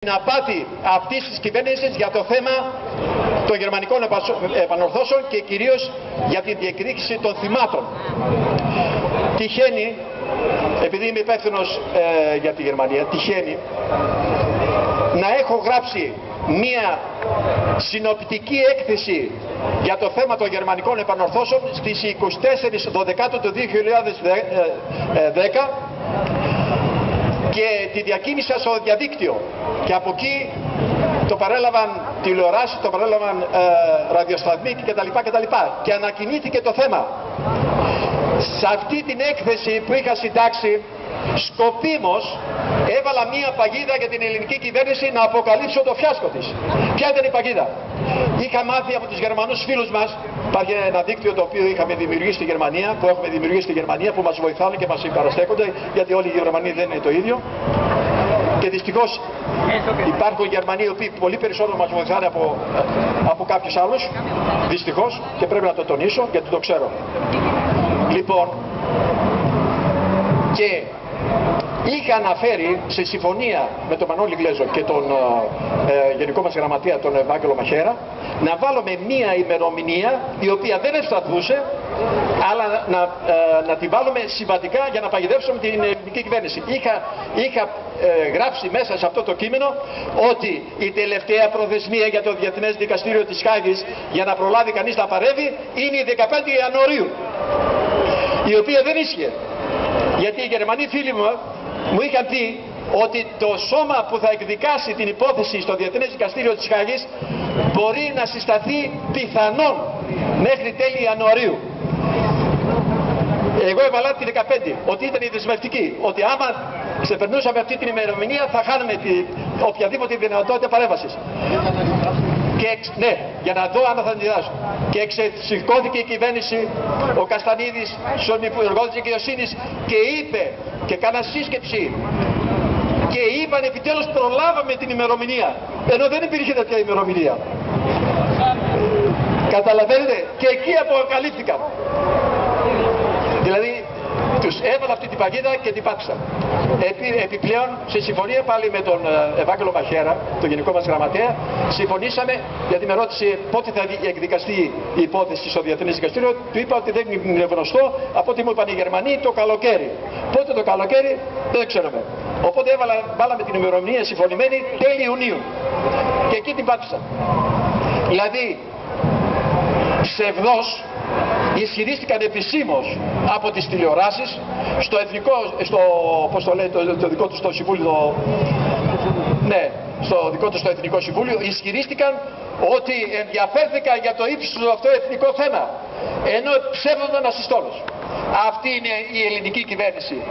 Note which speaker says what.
Speaker 1: Την απάτη αυτής της κυβέρνησης για το θέμα των γερμανικών επανορθώσεων και κυρίως για την διεκδίκηση των θυμάτων. Τυχαίνει, επειδή είμαι υπεύθυνος για τη Γερμανία, τυχαίνει να έχω γράψει μία συνοπτική έκθεση για το θέμα των γερμανικών επανορθώσεων στις 24/12 του 2010 και τη διακίνησα στο διαδίκτυο και από εκεί το παρέλαβαν τηλεοράσεις, το παρέλαβαν ραδιοσταθμοί κτλ. Και ανακοινήθηκε το θέμα. Σε αυτή την έκθεση που είχα συντάξει, σκοπίμως έβαλα μία παγίδα για την ελληνική κυβέρνηση να αποκαλύψω το φιάσκο της. Ποια ήταν η παγίδα? Είχα μάθει από τους Γερμανούς φίλους μας, υπάρχει ένα δίκτυο το οποίο είχαμε δημιουργήσει στη Γερμανία, που έχουμε δημιουργήσει στη Γερμανία, που μας βοηθάνε και μας παραστέκονται, γιατί όλοι οι Γερμανοί δεν είναι το ίδιο. Και δυστυχώς υπάρχουν Γερμανοί οι οποίοι πολύ περισσότερο μας βοηθάνε από κάποιους άλλους, δυστυχώς, και πρέπει να το τονίσω γιατί το ξέρω. Λοιπόν, και είχα αναφέρει σε συμφωνία με τον Μανώλη Γλέζο και τον γενικό μας γραμματέα, τον Ευάγγελο Μαχέρα, να βάλουμε μία ημερομηνία η οποία δεν ευσταθούσε, αλλά να την βάλουμε συμβατικά για να παγιδεύσουμε την ελληνική κυβέρνηση. Είχα γράψει μέσα σε αυτό το κείμενο ότι η τελευταία προθεσμία για το Διεθνές Δικαστήριο της Χάγης για να προλάβει κανείς να παρεύει είναι η 15 Ιανουαρίου, η οποία δεν ίσχυε. Γιατί οι Γερμανοί φίλοι μου είχαν πει ότι το σώμα που θα εκδικάσει την υπόθεση στο Διεθνές Δικαστήριο της Χάγης μπορεί να συσταθεί πιθανόν μέχρι τέλη Ιανουαρίου. Εγώ έβαλα τη 15, ότι ήταν η δεσμευτική, ότι άμα ξεπερνούσαμε αυτή την ημερομηνία θα χάνουμε οποιαδήποτε δυνατότητα παρέμβασης. Ναι, για να δω αν θα αντιδράσω. Και εξεσηκώθηκε η κυβέρνηση, ο Καστανίδης, στον Υπουργό της Δικαιοσύνης και είπε και κάνα σύσκεψη και είπαν επιτέλους προλάβαμε την ημερομηνία, ενώ δεν υπήρχε τέτοια ημερομηνία. Καταλαβαίνετε, και εκεί αποκαλύφθηκαν. Δηλαδή τους έβαλα αυτή την παγίδα και την πάτησα. Επιπλέον, σε συμφωνία πάλι με τον Ευάγγελο Μαχέρα, τον γενικό μας γραμματέα, συμφωνήσαμε, γιατί με ρώτησε πότε θα εκδικαστεί η υπόθεση στο Διεθνές Δικαστήριο. Του είπα ότι δεν είναι γνωστό, από ό,τι μου είπαν οι Γερμανοί, το καλοκαίρι. Πότε το καλοκαίρι δεν ξέρουμε. Οπότε βάλαμε την ημερομηνία συμφωνημένη τέλη Ιουνίου. Και εκεί την πάτησα. Δηλαδή, ψευδός ισχυρίστηκαν επισήμως από τις τηλεοράσεις το δικό τους το συμβούλιο, ναι, στο δικό τους το Εθνικό Συμβούλιο, ισχυρίστηκαν ότι ενδιαφέρθηκαν για το ύψιστο αυτό εθνικό θέμα, ενώ ψεύδονταν ασυστόλως. Αυτή είναι η ελληνική κυβέρνηση.